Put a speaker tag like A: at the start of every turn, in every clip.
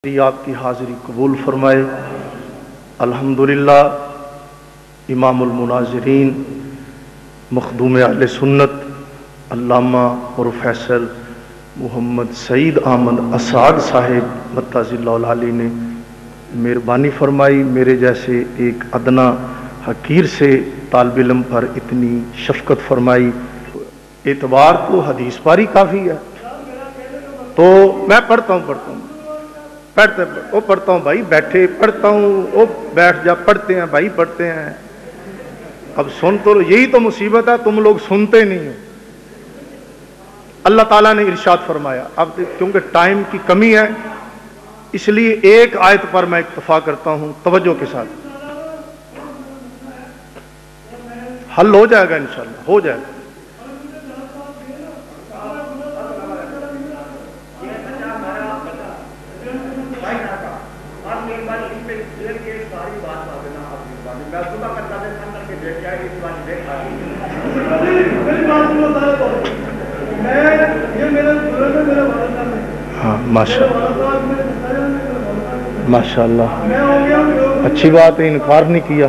A: آپ کی حاضری قبول فرمائے۔ الحمدللہ امام المناظرین مخدوم اہل سنت علامہ پروفیسر محمد سعید احمد اسعد صاحب متعز اللہ العالی نے مہربانی فرمائی میرے جیسے ایک ادنا حقیر سے طالب علم پر اتنی شفقت فرمائی۔ اعتبار تو حدیث پر ہی کافی ہے، تو میں پڑھتا ہوں بھائی، بیٹھے پڑھتا ہوں، وہ بیٹھ جا، پڑھتے ہیں بھائی، پڑھتے ہیں۔ اب سن تو یہی تو مصیبت ہے، تم لوگ سنتے نہیں ہو۔ اللہ تعالیٰ نے ارشاد فرمایا، اب کیونکہ ٹائم کی کمی ہے اس لیے ایک آیت پر میں اکتفا کرتا ہوں، توجہ کے ساتھ۔ حل ہو جائے گا انشاءاللہ، ہو جائے گا۔ ہاں ماشاء اللہ، اچھی بات ہے، انکار نہیں کیا۔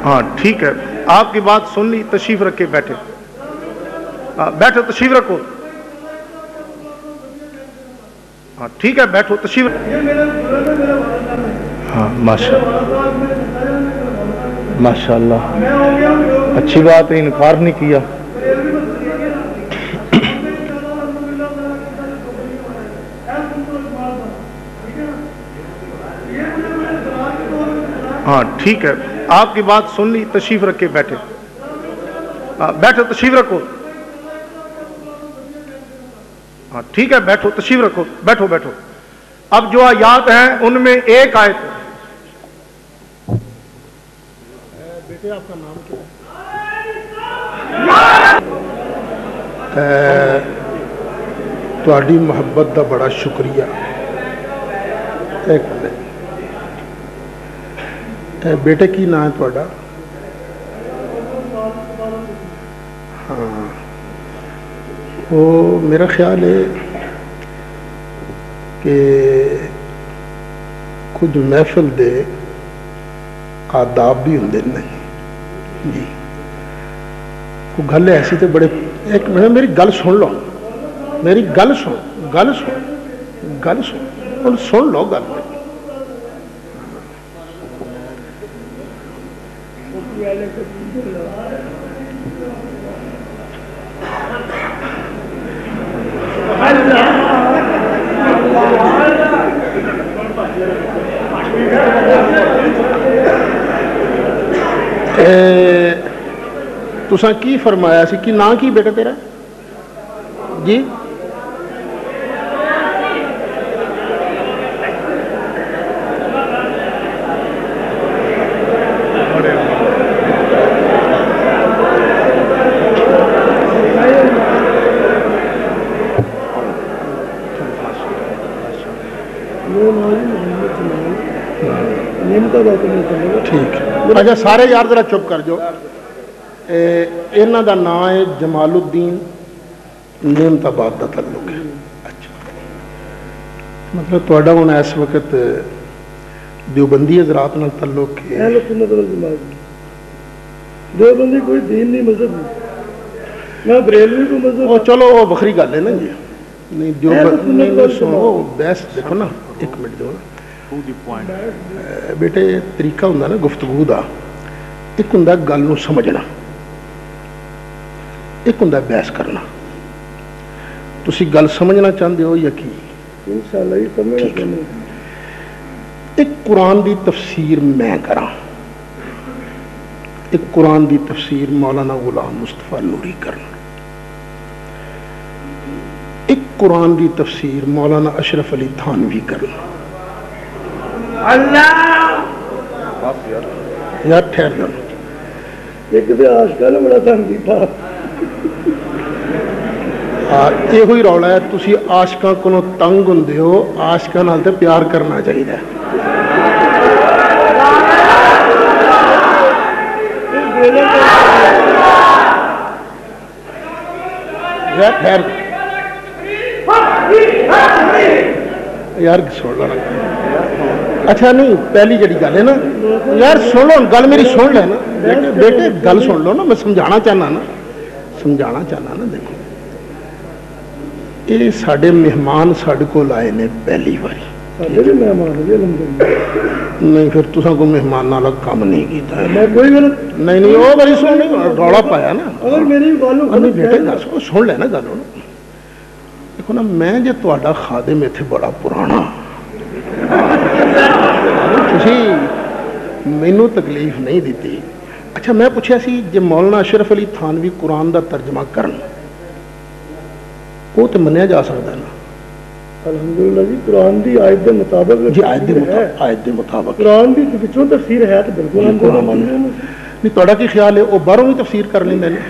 A: ہاں ٹھیک ہے، آپ کی بات سن لی، تشریف رکھے، بیٹھے بیٹھو، تشریف رکھو۔ ہاں ٹھیک ہے، بیٹھو، تشریف۔ ہاں ماشاء اللہ، اچھی بات ہے، انکار نہیں کیا۔ ہاں ٹھیک ہے، آپ کی بات سن لی، تشریف رکھے، بیٹھے بیٹھو، تشریف رکھو۔ ہاں ٹھیک ہے، بیٹھو، تشریف رکھو، بیٹھو بیٹھو۔ اب جو آیات ہیں ان میں ایک آیت ہے۔ بیٹے آپ کا نام کیا ہے؟ تہاڈی محبت دا بڑا شکریہ۔ ایک بیٹے کی نام ہے تہاڈا؟ ہاں، وہ میرا خیال ہے کہ کچھ محفل دے آداب بھی ہوں نہیں جی، کوئی گل ایسی تو بڑے، ایک منٹ میری گل سن لو، میری گل سن لو گل۔ تساں کی فرمایا سی کہ نام کی بیٹا تیرا جی؟ ٹھیک ہے، اچھا سارے یار ذرا چپ کر جو۔ انہاں دا نام ہے جمال الدین، نعمت آباد دا تعلق ہے۔ اچھا، مطلب تہاڈا ہن اس وقت دیوبندی حضرات نال تعلق ہے؟ اہل سنت والجماعت، دیوبندی کوئی دین نہیں، مذہب نہیں، میں بریلوی کو مذہب۔ چلو وہ بخری گل ہے نا جی، نہیں دیوبندی سنو بحث دیکھو نا، ایک منٹ دو نا بیٹے، طریقہ ہوں نا گفتگو دا، ایک ہوں گل نو سمجھنا، ایک ہوں بحث کرنا۔ تسی گل سمجھنا چاہتے ہو یا کی؟ انشاءاللہ یہ سمجھنا چاہتے ہیں۔ ایک قرآن دی تفسیر میں کراں، ایک قرآن دی تفسیر مولانا غلام مصطفیٰ نوری کرنا، ایک قرآن دی تفسیر مولانا اشرف علی تھانوی کرنا۔ اللہ یار ٹھہر جانا، ایک دے آشکا نے بڑا تنگی تھا، یہ ہوئی رولا ہے، تسی آشکاں کو تنگ ہوندے ہو، آشکاں نال تے پیار کرنا چاہیے۔
B: یار سن لو. اچھا نہیں پہلی جڑی گل ہے نا یار سن لو گل میری سن لے نا بیٹے گل سن لو نا میں سمجھانا چاہنا نا دیکھو یہ سارے مہمان سارے کول آئے نے پہلی باری نہیں پھر تساں کوئی مہمان والا کام نہیں کیتا نہیں وہ بڑی سن رولا پایا نا بیٹے گل سن لے نا گل دیکھو نا میں جے تہاڈا خادم اتنے بڑا پرانا تسی مینوں تکلیف نہیں دیتی. اچھا میں پوچھا سی جے مولانا اشرف علی تھانوی قرآن دا ترجمہ کرن وہ تو منیا جا سکتا ہے نا.
C: الحمدللہ جی قرآن دی آیت دے مطابق
B: جی آیت دے مطابق
C: قرآن دی وچوں تفسیر ہے تو بالکل
B: نہیں. تہاڈا کی خیال ہے وہ باہروں بھی تفسیر کر لیندے نے؟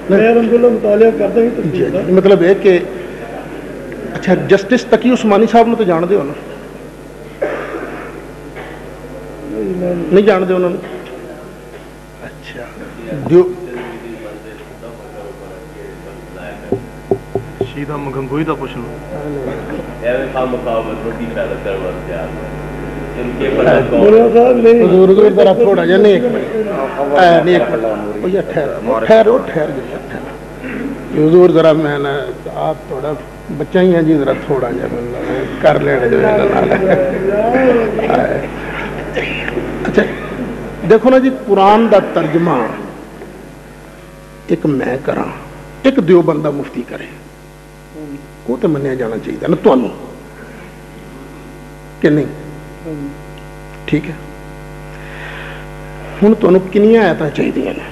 C: میں الحمدللہ مطالعہ کرتا ہی تفسیر.
B: مطلب ہے کہ اچھا جسٹس تقی عثمانی صاحب نے تو جان دے ہو نا؟ نہیں جان دے انہوں نے. اچھا
A: شیدہ مگنگوئی دا پوچھ لو.
B: حضور ذرا تھوڑا جا نہیں ٹھہرو حضور ذرا میں نا آپ تھوڑا بچہ ہی ہیں جی ذرا تھوڑا جا کر لینے جو اچھا دیکھو نا جی قرآن دا ترجمہ ایک میں کراں ایک دیوبندہ مفتی کرے وہ تو منیا جانا چاہیے نا تمہیں کہ نہیں. ٹھیک ہے ہوں تمہیں کنیاں آیتاں چاہیے نے؟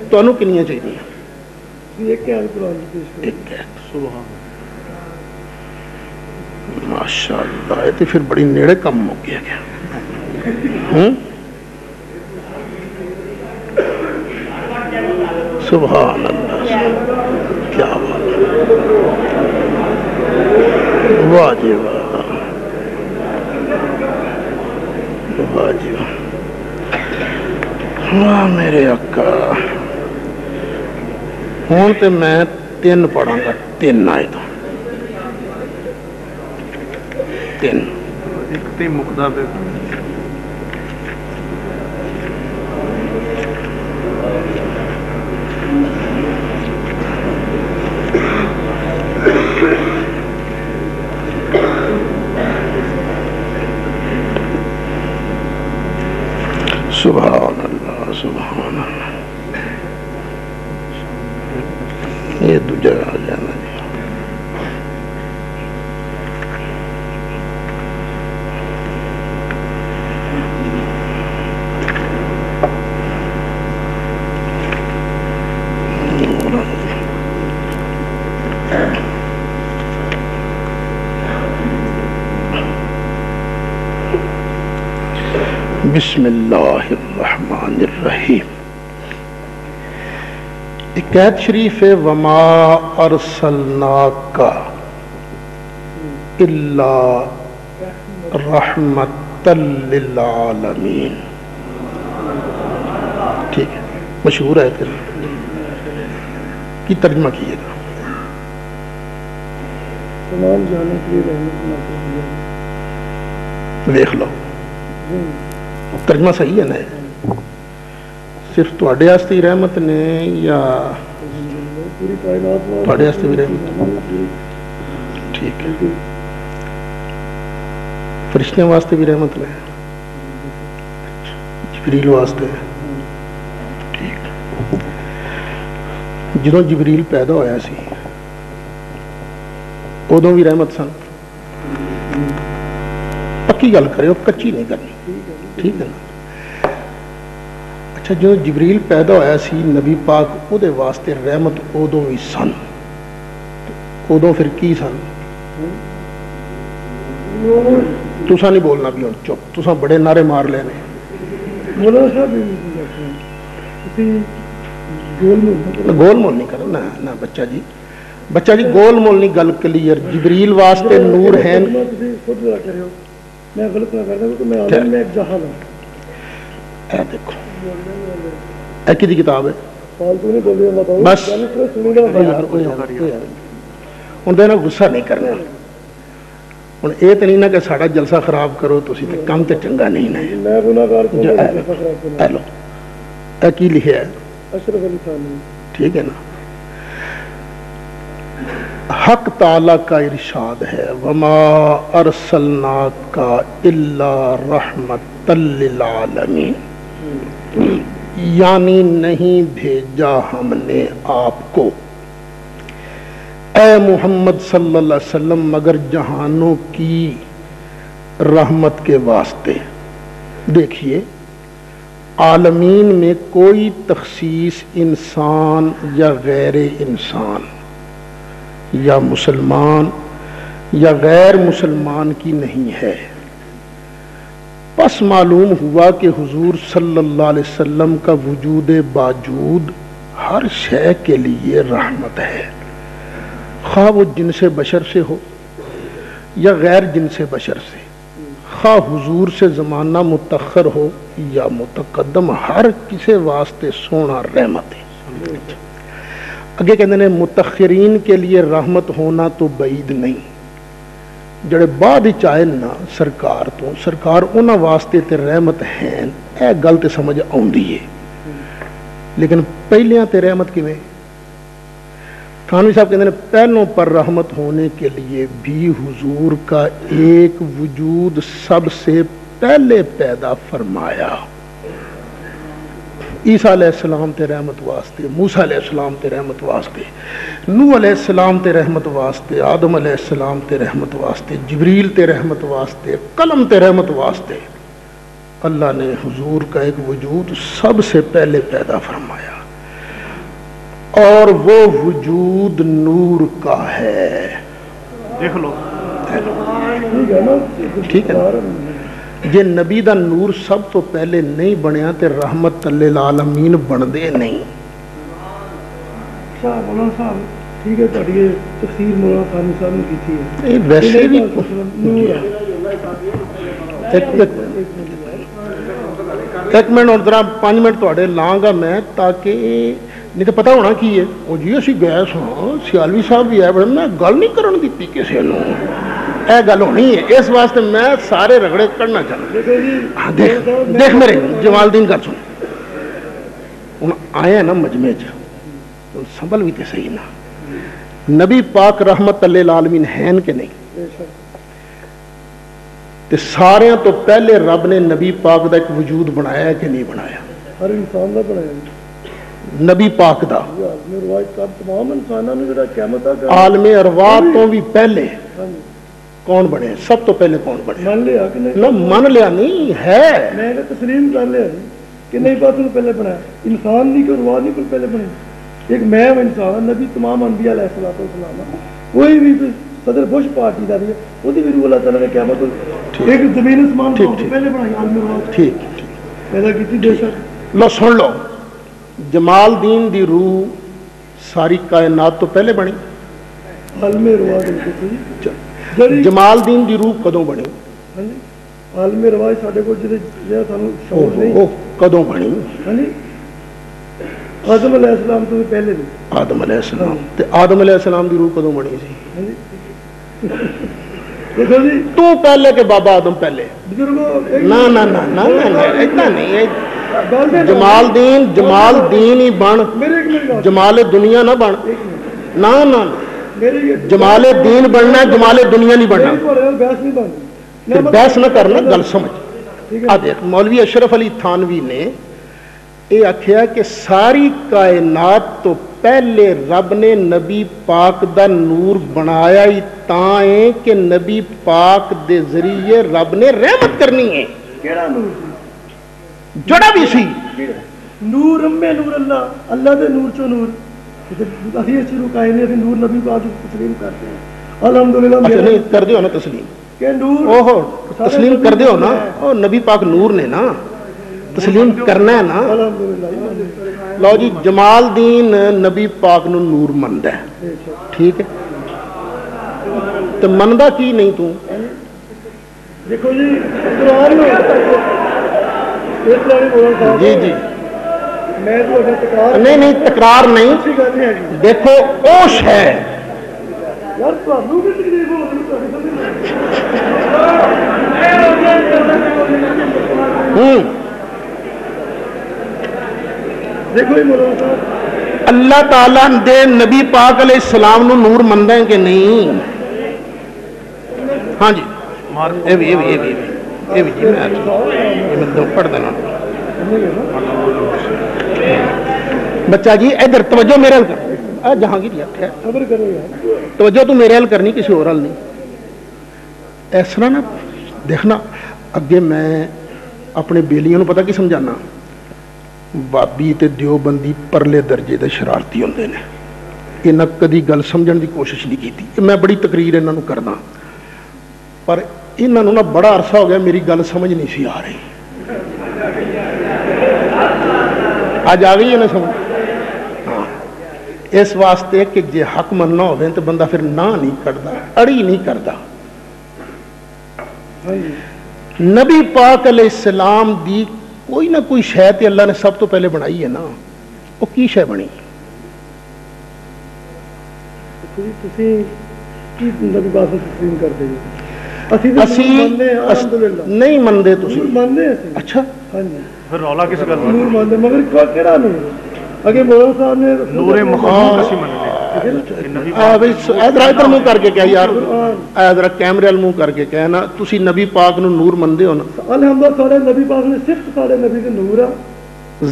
B: تمہیں کنیاں چاہیے؟ ماشاء اللہ یہ تو پھر بڑی نیڑے کم ہو گیا گیا. سبحان اللہ کیا بات. واہ جی واہ جی واہ میرے آقا. ہوں تو میں 3 پڑھاں گا 3 آیت 3
A: ایک تے مقدہ پہ
B: سبحان اللہ سبحان اللہ. یہ دوجا آ جانا جی. بسم اللہ الرحمن الرحیم. ایک آیت شریف ہے وما ارسلناک الا رحمت للعالمین. ٹھیک ہے مشہور ہے پھر کی ترجمہ کیے گا
C: تمام جانے کے لیے رحمت
B: دیکھ لو ترجمہ صحیح ہے نا؟ صرف تواڈے واسطے ہی رحمت نے یا تواڈے واسطے بھی رحمت؟ ٹھیک ہے فرشتیاں واسطے بھی رحمت نے جبریل واسطے. ٹھیک جدوں جبریل پیدا ہویا سی ادوں بھی رحمت سن. پکی گل کرے کچی نہیں کرنی. ٹھیک ہے نا. اچھا جو جبریل پیدا ہویا سی نبی پاک او دے واسطے رحمت ادوں بھی سن. ادوں پھر کی سن؟ تسا نہیں بولنا بھی ہوں چپ. تسا بڑے نعرے مار لینے. گول مول نہیں کرنا نہ بچہ جی. بچہ جی گول مول نہیں گل کلیئر جبریل واسطے نور ہیں
C: خود رکھ رہے ہو میں غلط نہ کرتا کہ میں عالم میں ایک جہل ہوں
B: اے دیکھو اے کی کتاب ہے
C: فالتو نہیں بولے بتاؤ
B: بس
C: یار
B: ہوں دینا غصہ نہیں کرنا ہوں یہ تو نہیں نا کہ ساڑا جلسہ خراب کرو تسی تے کام تے چنگا نہیں نا
C: میں گناہگار کو
B: اے لو اے کی لکھیا ہے
C: اشرف علی تھانوی
B: ٹھیک ہے نا حق تعالیٰ کا ارشاد ہے وما ارسلناک الا رحمت للعالمین یعنی نہیں بھیجا ہم نے آپ کو اے محمد صلی اللہ علیہ وسلم مگر جہانوں کی رحمت کے واسطے. دیکھیے عالمین میں کوئی تخصیص انسان یا غیر انسان یا مسلمان یا غیر مسلمان کی نہیں ہے. پس معلوم ہوا کہ حضور صلی اللہ علیہ وسلم کا وجود باجود ہر شے کے لیے رحمت ہے، خواہ وہ جنس بشر سے ہو یا غیر جنس بشر سے، خواہ حضور سے زمانہ متأخر ہو یا متقدم، ہر کسی واسطے سونا رحمت ہے. اگے کہتے ہیں متأخرین کے لیے رحمت ہونا تو بعید نہیں، جڑے بعد چاہے نا سرکار تو سرکار انہاں واسطے تے رحمت ہیں، اے گل تے سمجھ آؤندی ہے. لیکن پہلیاں تے رحمت کیویں؟ تھانوی صاحب کہتے ہیں پہلوں پر رحمت ہونے کے لیے بھی حضور کا ایک وجود سب سے پہلے پیدا فرمایا. عیسیٰ علیہ السلام تے رحمت واسطے، موسیٰ علیہ السلام تے رحمت واسطے، نوح علیہ السلام تے رحمت واسطے، آدم علیہ السلام تے رحمت واسطے، جبریل تے رحمت واسطے، قلم تے رحمت واسطے اللہ نے حضور کا ایک وجود سب سے پہلے پیدا فرمایا، اور وہ وجود نور کا ہے. دیکھ لو ٹھیک ہے. جے نبی دا نور سب تو پہلے نہیں بنیا تے رحمت للعالمین بندے نہیں.
C: مولانا صاحب ٹھیک ہے تہاڈی تفسیر مولانا ثانی صاحب نے کیتی ہے
B: ویسے بھی ایک منٹ اور ذرا 5 منٹ تواڈے لانگا میں تاکہ نہیں تو پتہ ہونا کی ہے وہ جی اسی گئے سو سیالوی صاحب بھی آئے بڑے میں گل نہیں کرن دیتی کسی نو اے گل ہونی ہے اس واسطے میں سارے رگڑے کرنا چاہتا. دیکھ میرے جمال الدین گل سن ہوں آئے نا مجمع چ سنبھل بھی تے صحیح نا نبی پاک رحمت للعالمین ہیں کہ نہیں تے سارے تو پہلے رب نے نبی پاک دا ایک وجود بنایا ہے کہ نہیں بنایا؟
C: ہر انسان دا بنایا
B: نبی پاک دا
C: تمام انسانوں نے جڑا قیامت تک
B: عالم ارواح تو بھی پہلے کون بنے؟ سب تو پہلے کون بنے؟
C: مان لیا کہ نہیں؟
B: نہ مان لیا نہیں ہے
C: میں نے تسلیم کر لیا کہ نہیں بات نے پہلے بنایا انسان نہیں کہ ارواح نہیں پہلے بنے. ایک میں انسان نبی تمام انبیاء علیہ السلام کوئی بھی صدر بش پارٹی دا بھی وہ بھی روح اللہ تعالیٰ نے قیامت ایک زمین اسمان کو پہلے بنائی عالم ارواح
B: ٹھیک
C: پیدا کی بے شک.
B: لو سن لو جمال دین دی روح ساری کائنات تو پہلے بنی.
C: عالم ارواح
B: جمال دین دی روح کدوں بنی؟
C: عالم ارواح ساڈے کول جڑے سانو شعور نہیں
B: کدوں بنی؟
C: آدم علیہ السلام تو پہلے نہیں.
B: آدم علیہ السلام تے آدم علیہ السلام دی روح کدوں بنی سی؟
C: دیکھو جی
B: تو پہلے کہ بابا آدم پہلے؟
C: بزرگوں
B: نا نا نا نا نا اتنا نہیں جمال دین ہی بن جمال دنیا نہ بن نا نا جمال دین بننا جمال دنیا نہیں بننا. بحث نہ کرنا گل سمجھ. دیکھ مولوی اشرف علی تھانوی نے یہ آخیا کہ ساری کائنات تو پہلے رب نے نبی پاک دا نور بنایا ہی تاں ہے کہ نبی پاک دے ذریعے رب نے رحمت کرنی ہے.
C: کیڑا نور
B: جڑا بھی سی
C: نور میں نور اللہ دے نور چو نور اسی شروع کائے نے نور نبی کو آج تسلیم کرتے ہیں الحمدللہ.
B: اچھا نہیں کر دیو نا تسلیم
C: کہ نور
B: اوہو تسلیم کر دیو نا او نبی پاک نور نے نا تسلیم کرنا ہے نا. لو جی جمال دین نبی پاک نو نور مندا ہے, ٹھیک ہے, تو مندا کی نہیں تو؟
C: دیکھو جی
B: جی جی
C: میں
B: نہیں تکرار نہیں, دیکھو اوش ہے اللہ تعالیٰ دے نبی پاک علیہ السلام نو نور مندا ہے کہ نہیں؟ ہاں جی پڑھ دینا بچہ جی ادھر توجہ میرے حل کر, جہانگیر توجہ تو میرے حل کرنی, کسی اور حل نہیں. اس طرح نا دیکھنا اگے میں اپنے بیلیاں نو پتہ کی سمجھانا, بابی تے دیوبندی پرلے درجے دے شرارتی ہوندے نے, انہاں کدی گل سمجھن دی کوشش نہیں کیتی. میں بڑی تقریر انہاں نو کردا پر انہاں نو نا بڑا عرصہ ہو گیا میری گل سمجھ نہیں سی آ رہی. آج آ گئی ہے نا سمجھ؟ ہاں, اس واسطے کہ جے حق مننا ہوے تو بندہ پھر نہ نہیں کردا, اڑی نہیں کردا. نبی پاک علیہ السلام دی کوئی نہ کوئی شے تے اللہ نے سب تو پہلے بنائی ہے نا, وہ کی شے بنی؟
C: نبی پاک کو تسلیم کرتے
B: نہیں مندے تسی؟ اچھا
A: پھر رولا کس گل
C: نور مانتے مگر کیڑا نور؟ اگے مولانا صاحب نے
A: نور مخلوق کسی مننے
B: ادھر منہ کر کے کیا یار, ادھر کیمرے ال منہ کر کے کہنا تسی نبی پاک نو نور مندے ہو نا؟
C: الحمدللہ سارے نبی پاک نے صرف سارے نبی دے نور آ,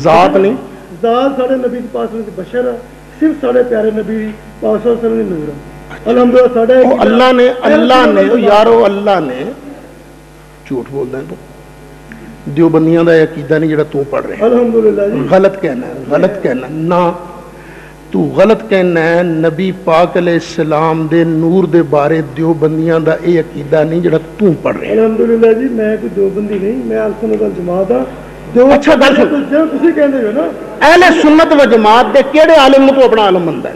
B: ذات نہیں,
C: ذات سارے نبی پاک نے بشر آ, صرف سارے پیارے نبی پاک صلی اللہ علیہ وسلم نور آ. الحمدللہ سارے
B: اللہ نے یارو اللہ نے جھوٹ بولدا ہے تو دیوبندیاں دا عقیدہ نہیں جڑا تو پڑھ رہے ہیں.
C: الحمدللہ جی
B: غلط کہنا نہ تو غلط کہنا ہے. نبی پاک علیہ السلام دے نور دے بارے دیوبندیاں دا اے عقیدہ نہیں جڑا تو پڑھ رہے ہیں.
C: الحمدللہ جی میں کوئی دیوبندی نہیں, میں اہل سنت والجماعت ہاں.
B: اچھا گل سن,
C: تسی کہندے ہو نا
B: اہل سنت و جماعت دے کیڑے عالم نو تو اپنا عالم مندا ہے؟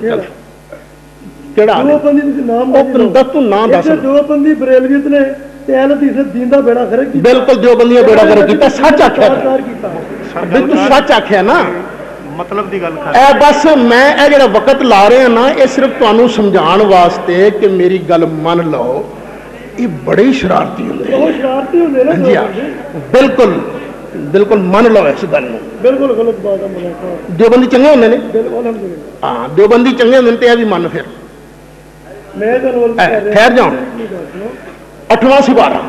B: کیڑا عالم؟
C: دیوبندی تسی نام
B: تو نام دس.
C: دیوبندی بریلویت نے تے اہل حدیث دین دا بیڑا غرق کیتا.
B: بالکل دیوبندیاں بیڑا غرق کیتا, سچ آکھیا تو سچ آکھیا نا,
A: مطلب دی گل
B: اے بس میں اے جڑا وقت لا رہے ہیں نا اے صرف تانوں سمجھان واسطے کہ میری گل من لو. یہ بڑے شرارتی ہوندے
C: وہ شرارتی ہوندے نا.
B: جی ہاں بالکل بالکل من لو اس گل نو.
C: بالکل غلط بات ہے مولانا صاحب.
B: دیوبندی چنگے ہوندے نے,
C: الحمدللہ
B: ہاں دیوبندی چنگے ہوندے تے اے بھی من. پھر
C: میں
B: ٹھہر جاؤ, 8واں سپارہ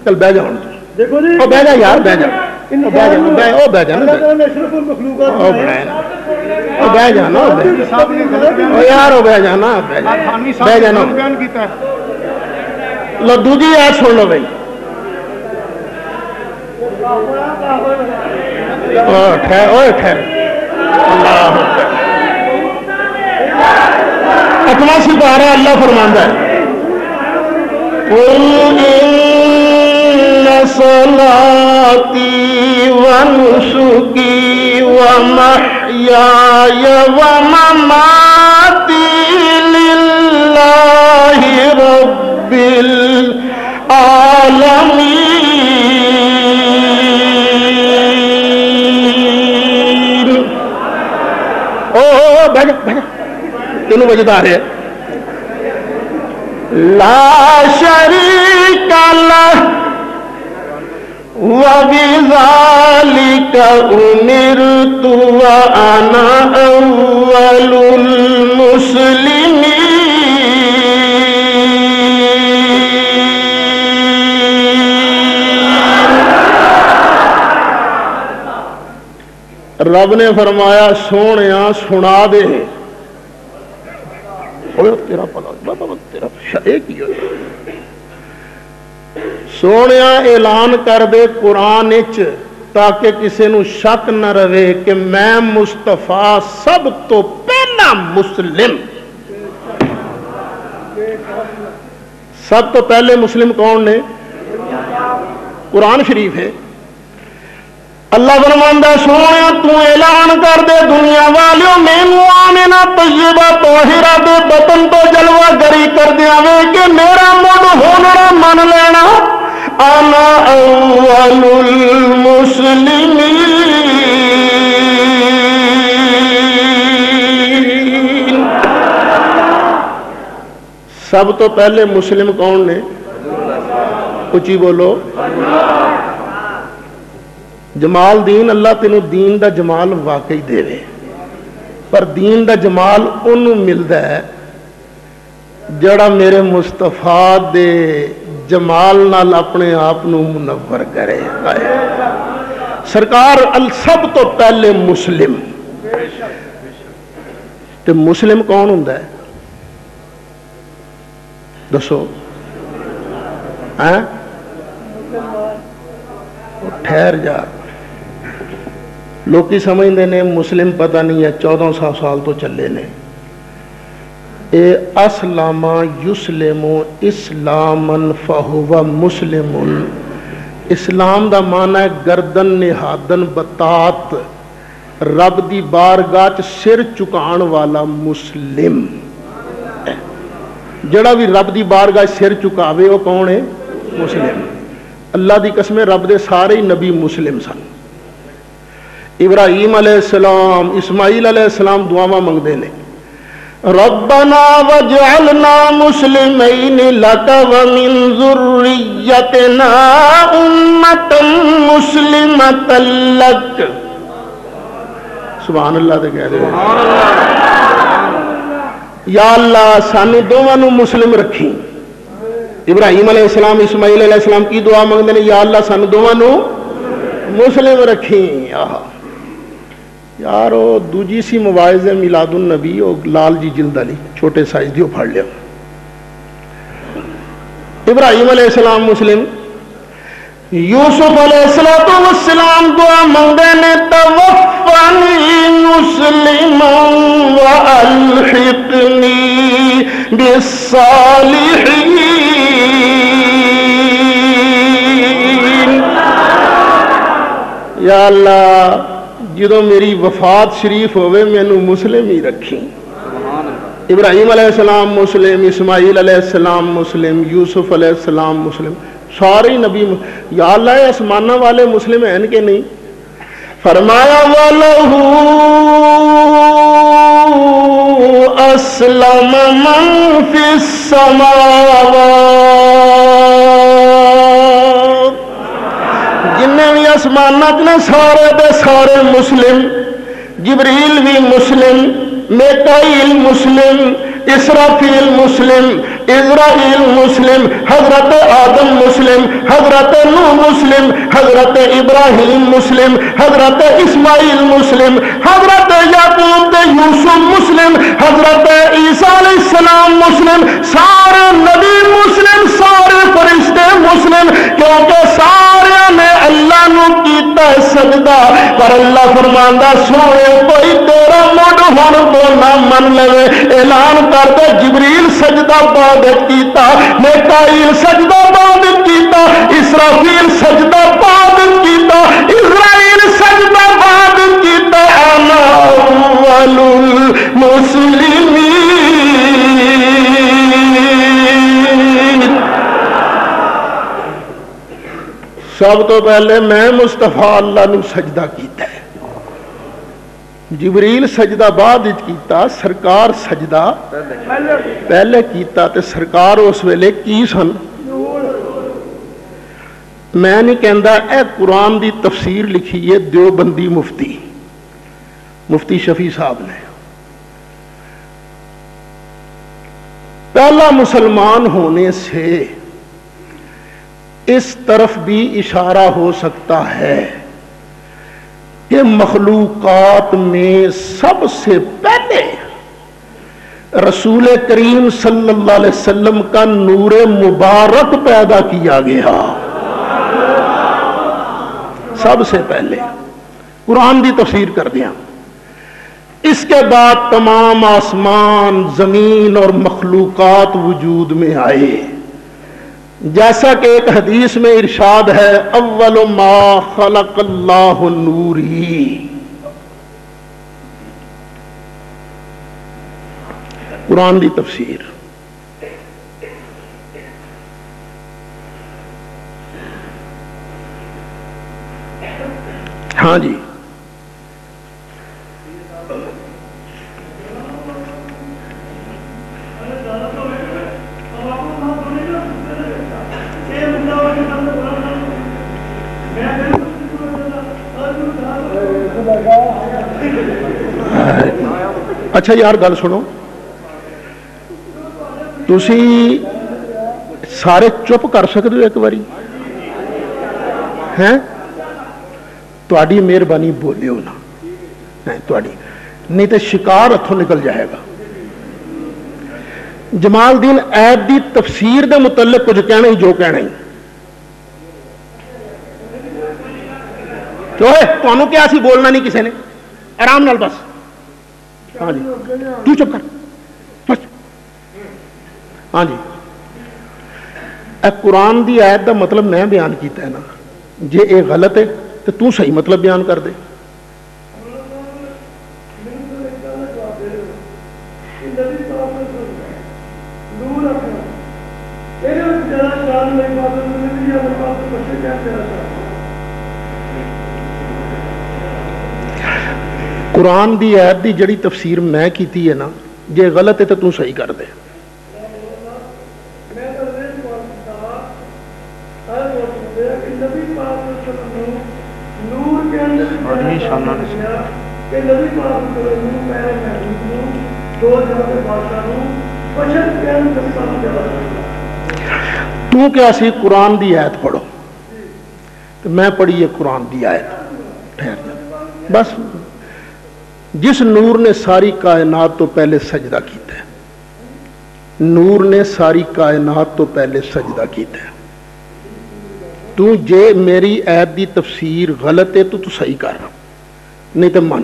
B: چل بہ جاؤ.
C: دیکھو جی
B: او بہ جا یار, بہ جا, او بہ جا نا,
C: اشرف المخلوقات
B: او بہ جا نا, او یار او بہ جا نا, بہ جا نا. لو دوجی یاد سن لو بھائی, ٹھہر. اللہ 8واں سپارہ اللہ فرماندا ہے صلاتی ونسکی ومحیای ومماتی للہ رب العالمین. او بیٹھ تینوں وجد آ رہے ہیں. لا شریک لہ وبذالک امرت وانا اول المسلمین. رب نے فرمایا سونیا سنا دے, تیرا پلا تیرا ایک ہی سونیا اعلان کر دے قرآن تاکہ کسی نو شک نہ رہے کہ میں مصطفیٰ سب تو پہلا مسلم. سب تو پہلے مسلم کون نے؟ قرآن شریف ہے. اللہ فرماندا سونے تو اعلان کر دے دنیا والیوں مینوں آمنا طیبہ طاہرہ دے بطن تو جلوہ گری کر دیا وے کہ میرا مڈ ہونا من لینا انا اول المسلمین سب تو پہلے مسلم کون نے؟ اچھی بولو جمال دین اللہ تینوں دین دا جمال واقعی دے وے پر دین دا جمال انہوں ملدا ہے جڑا میرے مصطفیٰ دے جمال نال اپنے آپ نو منور کرے سرکار سب تو پہلے مسلم تے مسلم کون ہوندا ہے دسو ٹھہر جا لوکی سمجھتے نے مسلم پتہ نہیں ہے 1400 سال تو چلے نے اے اسلام یسلم اسلامن فہو مسلم اسلام دا معنی ہے گردن نہادن بطاط رب دی بارگاہ چ سر چکان والا مسلم جڑا بھی رب دی بارگاہ سر چکاوے وہ کون ہے؟ مسلم اللہ دی قسم رب دے سارے نبی مسلم سن ابراہیم علیہ السلام اسماعیل علیہ السلام دعاواں منگدے نے ربنا وجعلنا مسلمین لک ومن ذریتنا امۃ مسلمۃ لک سبحان اللہ تے کہہ دے یا اللہ سانو دونوں نو مسلم رکھی ابراہیم علیہ السلام اسماعیل علیہ السلام کی دعا منگتے ہیں یا اللہ سانو دونوں نو مسلم رکھی یار وہ دوجی سی مواعظ میلاد النبی وہ لال جی جلد علی چھوٹے سائز دیو پھڑ لیا ابراہیم علیہ السلام مسلم یوسف علیہ السلام دعا منگتے ہیں توفنی مسلما والحقنی بالصالحین یا اللہ جدو میری وفات شریف ہوئے مینوں مسلم ہی رکھی ابراہیم علیہ السلام مسلم اسماعیل علیہ السلام مسلم یوسف علیہ السلام مسلم سارے نبی یا اللہ اسمانہ والے مسلم ہیں کہ نہیں فرمایا وَلَهُ أَسْلَمَ مَنْ فِي السَّمَاوَاتِ جنہیں بھی اسمانات نے سارے دے سارے مسلم جبریل بھی مسلم میکائیل مسلم اسرافیل مسلم اسرائیل مسلم حضرت آدم مسلم حضرت نوح مسلم حضرت ابراہیم مسلم حضرت اسماعیل مسلم حضرت یعقوب یوسف مسلم حضرت عیسیٰ علیہ السلام مسلم سارے نبی مسلم سارے فرشتے مسلم کیونکہ سارے نے اللہ نو کیتا سجدہ پر اللہ فرماندا سونے کوئی تیرا مڈ ہن تو نہ من لے اعلان کر دے جبریل سجدہ بعد کیتا میکائیل سجدہ بعد کیتا اسرافیل سجدہ بعد کیتا اسرائیل سجدہ بعد کیتا انا اول المسلمین سب تو پہلے میں مصطفیٰ اللہ نو سجدہ کیتا ہے جبریل سجدہ بعد کیتا سرکار سجدہ پہلے کیتا تے سرکار اس ویلے کی سن میں نہیں کہندا اے قرآن دی تفسیر لکھی ہے دیوبندی مفتی شفیع صاحب نے پہلا مسلمان ہونے سے اس طرف بھی اشارہ ہو سکتا ہے کہ مخلوقات میں سب سے پہلے رسول کریم صلی اللہ علیہ وسلم کا نور مبارک پیدا کیا گیا سب سے پہلے قرآن دی تفسیر کر دیا اس کے بعد تمام آسمان زمین اور مخلوقات وجود میں آئے جیسا کہ ایک حدیث میں ارشاد ہے اول ما خلق اللہ نوری، قرآن دی تفسیر۔ ہاں جی، اچھا یار گل سنو، تسی سارے چپ کر سکتے ہو ایک باری ہیں؟ تہاڈی مہربانی بولیو نا، تہاڈی نہیں تو شکار ہتھوں نکل جائے گا۔ جمال الدین ایب دی تفسیر دے متعلق کچھ کہنا ہی جو کہنا ہی تمہیں کیا سی بولنا نہیں کسی نے، آرام نال بس۔ ہاں جی تو چپ کر بس۔ ہاں جی، اے قرآن دی آیت دا مطلب میں بیان کیتا ہے نا، جے اے غلط ہے تو تو صحیح مطلب بیان کر دے۔ قرآن دی آیت دی جڑی تفسیر میں کیتی ہے نا، جے غلط ہے تو تو صحیح کر دے۔ تو کیا سی قرآن دی آیت پڑھو تو میں پڑھی ہے قرآن دی آیت، ٹھہر جا بس۔ جس نور نے ساری کائنات تو پہلے سجدہ کیتا ہے، نور نے ساری کائنات تو پہلے سجدہ کیتا ہے۔ تو جے میری آیت دی تفسیر غلط ہے تو صحیح کر رہا، نہیں تو من۔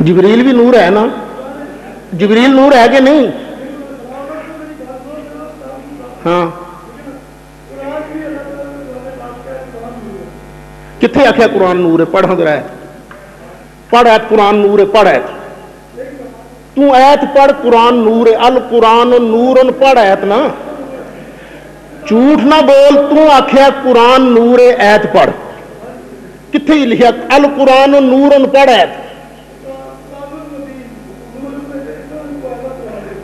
B: جبریل بھی نور ہے نا، جبریل نور ہے کہ نہیں؟ ہاں کتنے آخیا قرآن نور ہے؟ پڑھ ذرا پڑھ ایت قرآن نور ہے، پڑھ ایت، تو ایت پڑھ قرآن نور ہے، القرآن نور پڑھ ایت نا، جھوٹ نہ بول۔ تو آخیا قرآن نور ہے، ایت پڑھ، کتنے لکھا القرآن نور پڑھ ایت؟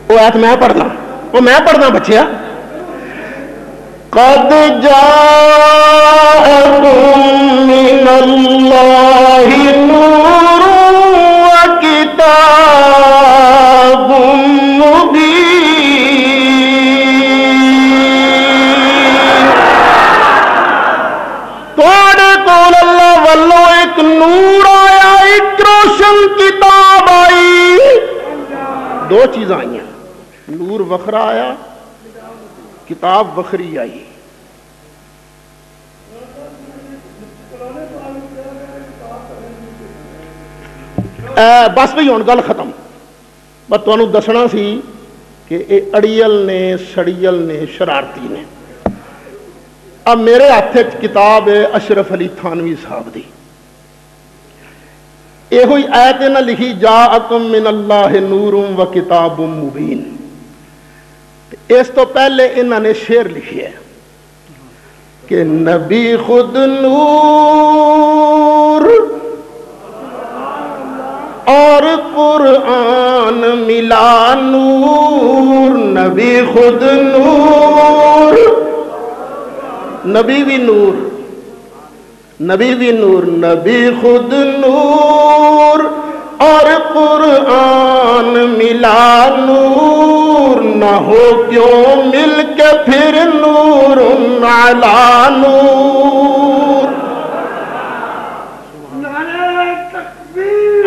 B: وہ ایت میں پڑھنا، وہ میں پڑھنا بچیا۔ قد جاءکم من اللہ نور و کتاب مبین، تھوڑے کول اللہ والوں ایک نور آیا، ایک روشن کتاب آئی۔ دو چیزاں آئی ہیں، نور وکھرا آیا، کتاب وکھری آئی۔ بس بھائی ہوں گل ختم۔ بس تمہیں دسنا سی کہ یہ اڑیل نے، سڑیل نے، شرارتی نے۔ اب میرے ہاتھ کتاب ہے اشرف علی تھانوی صاحب دی، یہ ہوئی آیت نہ لکھی جاءکم من اللہ نور و کتاب مبین۔ اس تو پہلے انہوں نے شعر لکھی ہے کہ نبی خود نور اور قرآن ملا نور، نبی خود نور، نبی بھی نور، نبی بھی نور، نبی خود نور اور قرآن ملا نور، نہ ہو کیوں مل کے پھر نور علی نور۔ نعرہ تکبیر،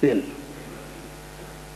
B: 3।